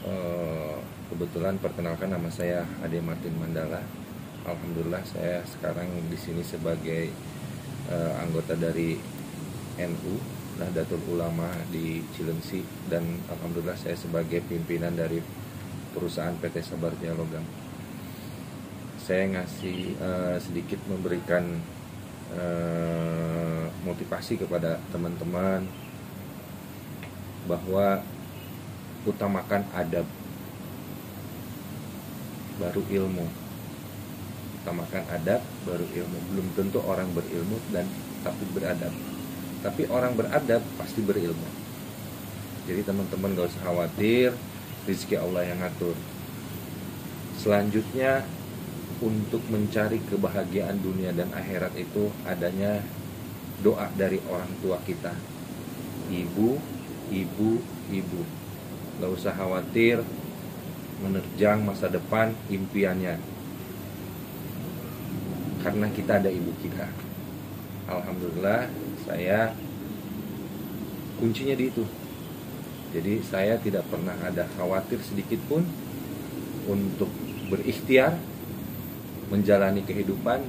Eh, Kebetulan perkenalkan, nama saya Ade Martin Mandala. Alhamdulillah saya sekarang di sini sebagai anggota dari NU Nahdlatul Ulama di Cilengsi, dan alhamdulillah saya sebagai pimpinan dari perusahaan PT Sabar Jaya Logam. Saya ngasih sedikit memberikan motivasi kepada teman-teman bahwa utamakan adab baru ilmu. Utamakan adab baru ilmu. Belum tentu orang berilmu dan tapi beradab, tapi orang beradab pasti berilmu. Jadi teman-teman gak usah khawatir, rezeki Allah yang ngatur. Selanjutnya, untuk mencari kebahagiaan dunia dan akhirat itu adanya doa dari orang tua kita. Ibu. Gak usah khawatir menerjang masa depan impiannya, karena kita ada ibu kita. Alhamdulillah saya kuncinya di itu. Jadi saya tidak pernah ada khawatir sedikit pun untuk berikhtiar menjalani kehidupan,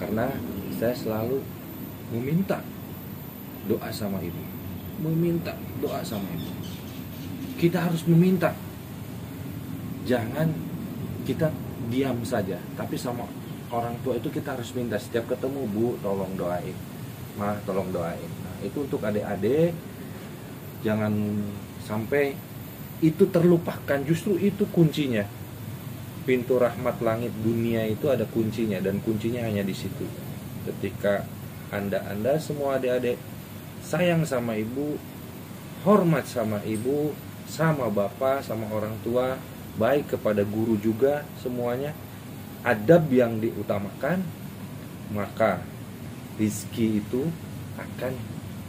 karena saya selalu meminta doa sama ibu. Kita harus meminta. Jangan kita diam saja, tapi sama orang tua itu kita harus minta. Setiap ketemu, Bu, tolong doain, Ma, tolong doain. Nah, itu untuk adik-adik, jangan sampai itu terlupakan. Justru itu kuncinya. Pintu rahmat langit dunia itu ada kuncinya, dan kuncinya hanya di situ. Ketika anda semua adik-adik sayang sama ibu, hormat sama ibu, sama bapak, sama orang tua, baik kepada guru juga, semuanya adab yang diutamakan, maka rizki itu akan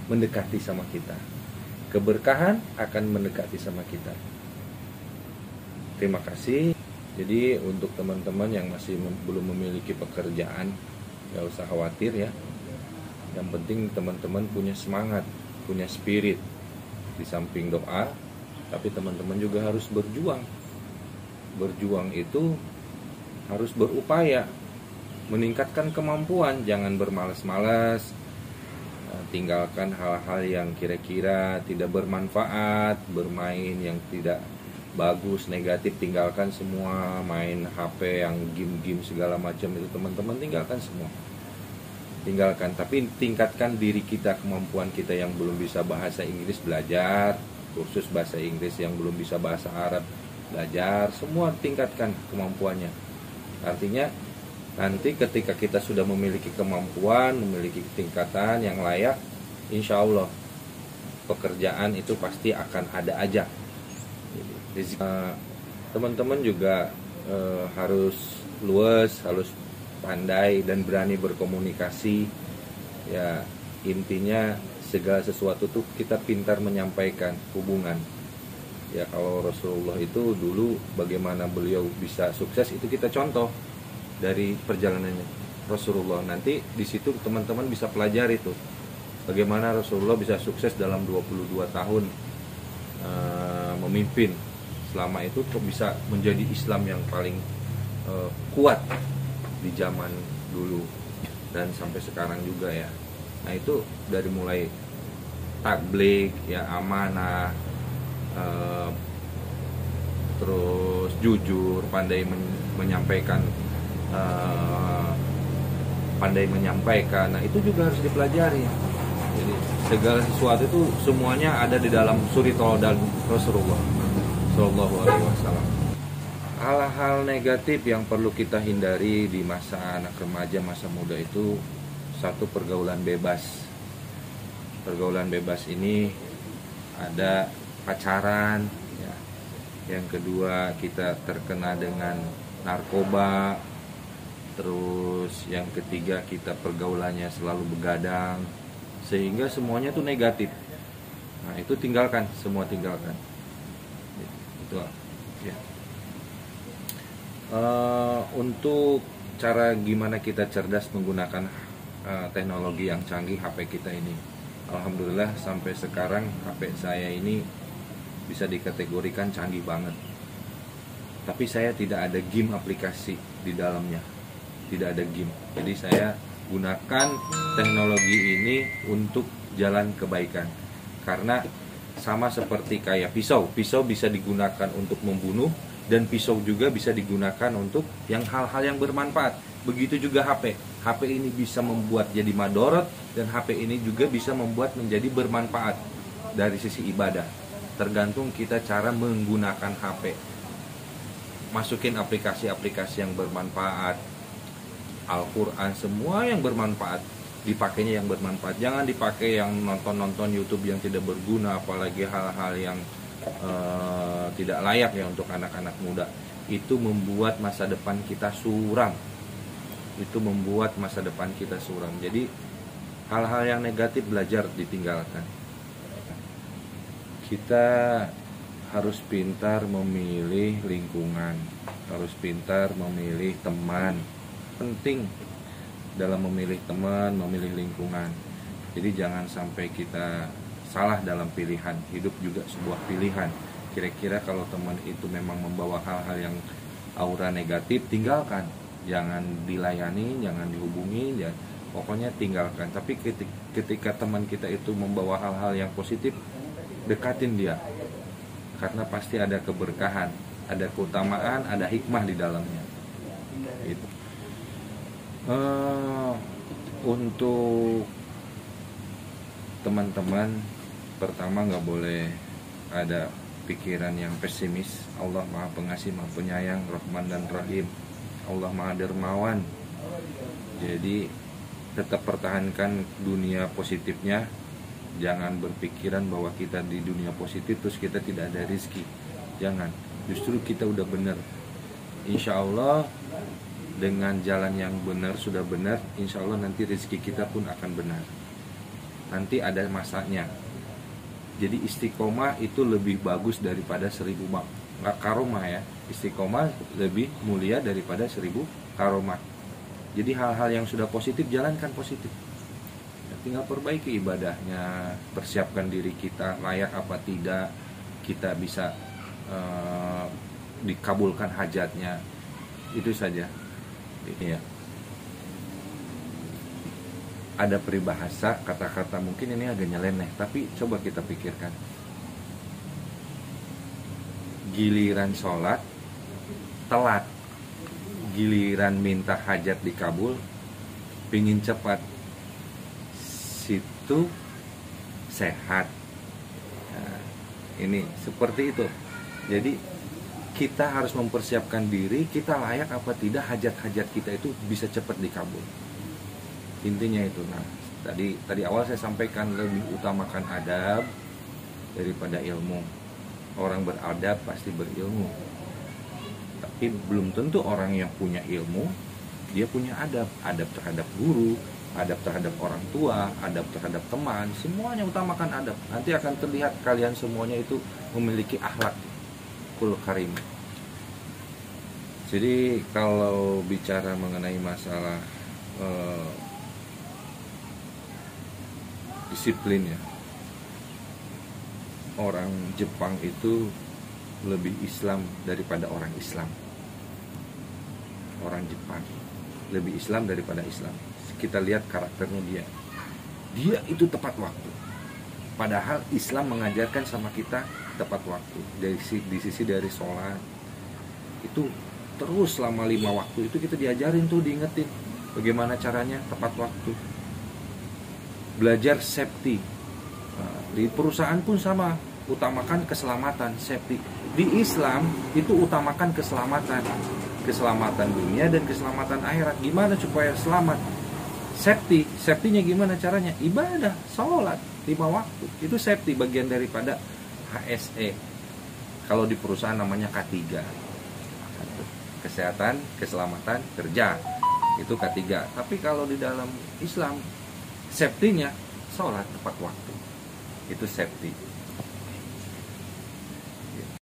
mendekati sama kita, keberkahan akan mendekati sama kita. Terima kasih. Jadi untuk teman-teman yang masih belum memiliki pekerjaan, gak usah khawatir ya. Yang penting teman-teman punya semangat, punya spirit. Di samping doa, tapi teman-teman juga harus berjuang. Berjuang itu harus berupaya, meningkatkan kemampuan, jangan bermalas-malas. Tinggalkan hal-hal yang kira-kira tidak bermanfaat, bermain yang tidak bagus, negatif, tinggalkan semua. Main HP yang game-game segala macam itu teman-teman tinggalkan semua. Tinggalkan, tapi tingkatkan diri kita, kemampuan kita. Yang belum bisa bahasa Inggris, belajar kursus bahasa Inggris. Yang belum bisa bahasa Arab, belajar. Semua tingkatkan kemampuannya. Artinya nanti ketika kita sudah memiliki kemampuan, memiliki tingkatan yang layak, insya Allah pekerjaan itu pasti akan ada aja. Teman-teman juga harus luas, harus pandai dan berani berkomunikasi. Ya, intinya segala sesuatu tuh kita pintar menyampaikan hubungan. Ya, kalau Rasulullah itu dulu bagaimana beliau bisa sukses itu kita contoh dari perjalanannya Rasulullah. Nanti di situ teman-teman bisa pelajari tuh bagaimana Rasulullah bisa sukses dalam 22 tahun memimpin. Selama itu kok bisa menjadi Islam yang paling kuat di zaman dulu dan sampai sekarang juga ya. Nah, itu dari mulai tabligh ya, amanah, terus jujur, pandai menyampaikan, Nah, itu juga harus dipelajari. Jadi segala sesuatu itu semuanya ada di dalam suri dan Rasulullah Shallallahu Alaihi Wasallam. Hal-hal negatif yang perlu kita hindari di masa anak remaja, masa muda itu, satu, pergaulan bebas. Pergaulan bebas ini ada pacaran ya. Yang kedua, kita terkena dengan narkoba. Terus yang ketiga, kita pergaulannya selalu begadang, sehingga semuanya itu negatif. Nah, itu tinggalkan, semua tinggalkan. Itu ya. Untuk cara gimana kita cerdas menggunakan teknologi yang canggih HP kita ini, alhamdulillah sampai sekarang HP saya ini bisa dikategorikan canggih banget. Tapi saya tidak ada game aplikasi di dalamnya, tidak ada game. Jadi saya gunakan teknologi ini untuk jalan kebaikan. Karena sama seperti kayak pisau bisa digunakan untuk membunuh, dan pisau juga bisa digunakan untuk yang hal-hal yang bermanfaat. Begitu juga HP ini bisa membuat jadi madorot, dan HP ini juga bisa membuat menjadi bermanfaat dari sisi ibadah. Tergantung kita cara menggunakan HP. Masukin aplikasi-aplikasi yang bermanfaat, Al-Quran, semua yang bermanfaat, dipakainya yang bermanfaat. Jangan dipakai yang nonton YouTube yang tidak berguna, apalagi hal-hal yang tidak layak ya untuk anak-anak muda. Itu membuat masa depan kita suram. Jadi hal-hal yang negatif belajar ditinggalkan. Kita harus pintar memilih lingkungan, harus pintar memilih teman. Penting dalam memilih teman, memilih lingkungan. Jadi jangan sampai kita salah dalam pilihan. Hidup juga sebuah pilihan. Kira-kira kalau teman itu memang membawa hal-hal yang aura negatif, tinggalkan. Jangan dilayani, jangan dihubungi, ya pokoknya tinggalkan. Tapi ketika teman kita itu membawa hal-hal yang positif, dekatin dia. Karena pasti ada keberkahan, ada keutamaan, ada hikmah di dalamnya. Gitu. Untuk teman-teman, pertama nggak boleh ada pikiran yang pesimis. Allah Maha Pengasih, Maha Penyayang, Rahman dan Rahim. Allah Maha Dermawan. Jadi tetap pertahankan dunia positifnya. Jangan berpikiran bahwa kita di dunia positif terus kita tidak ada rezeki. Jangan. Justru kita udah benar. Insya Allah dengan jalan yang benar, sudah benar, insya Allah nanti rezeki kita pun akan benar. Nanti ada masanya. Jadi istiqomah itu lebih bagus daripada 1000 karomah ya. Istiqomah lebih mulia daripada 1000 karomah. Jadi hal-hal yang sudah positif, jalankan positif. Ya, tinggal perbaiki ibadahnya, persiapkan diri kita layak apa tidak, kita bisa dikabulkan hajatnya. Itu saja. Ya. Ada peribahasa, kata-kata mungkin ini agak nyeleneh, tapi coba kita pikirkan. Giliran sholat telat, giliran minta hajat dikabul pingin cepat, situ sehat. Nah, ini seperti itu. Jadi kita harus mempersiapkan diri, kita layak apa tidak hajat-hajat kita itu bisa cepat dikabul. Intinya itu. Nah, tadi awal saya sampaikan lebih utamakan adab daripada ilmu. Orang beradab pasti berilmu. Tapi belum tentu orang yang punya ilmu dia punya adab. Adab terhadap guru, adab terhadap orang tua, adab terhadap teman, semuanya utamakan adab. Nanti akan terlihat kalian semuanya itu memiliki akhlak kul karim. Jadi kalau bicara mengenai masalah disiplin ya, orang Jepang itu lebih Islam daripada orang Islam. Orang Jepang lebih Islam daripada Islam. Kita lihat karakternya dia itu tepat waktu. Padahal Islam mengajarkan sama kita tepat waktu. Di sisi dari sholat itu terus selama 5 waktu itu kita diajarin tuh, diingetin bagaimana caranya tepat waktu. Belajar safety. Nah, di perusahaan pun sama, utamakan keselamatan, safety. Di Islam itu utamakan keselamatan dunia dan keselamatan akhirat. Gimana supaya selamat? Safety-nya gimana caranya? Ibadah, sholat 5 waktu. Itu safety, bagian daripada HSE. Kalau di perusahaan namanya K3. Kesehatan, keselamatan, kerja. Itu K3. Tapi kalau di dalam Islam, safety-nya sholat tepat waktu. Itu safety.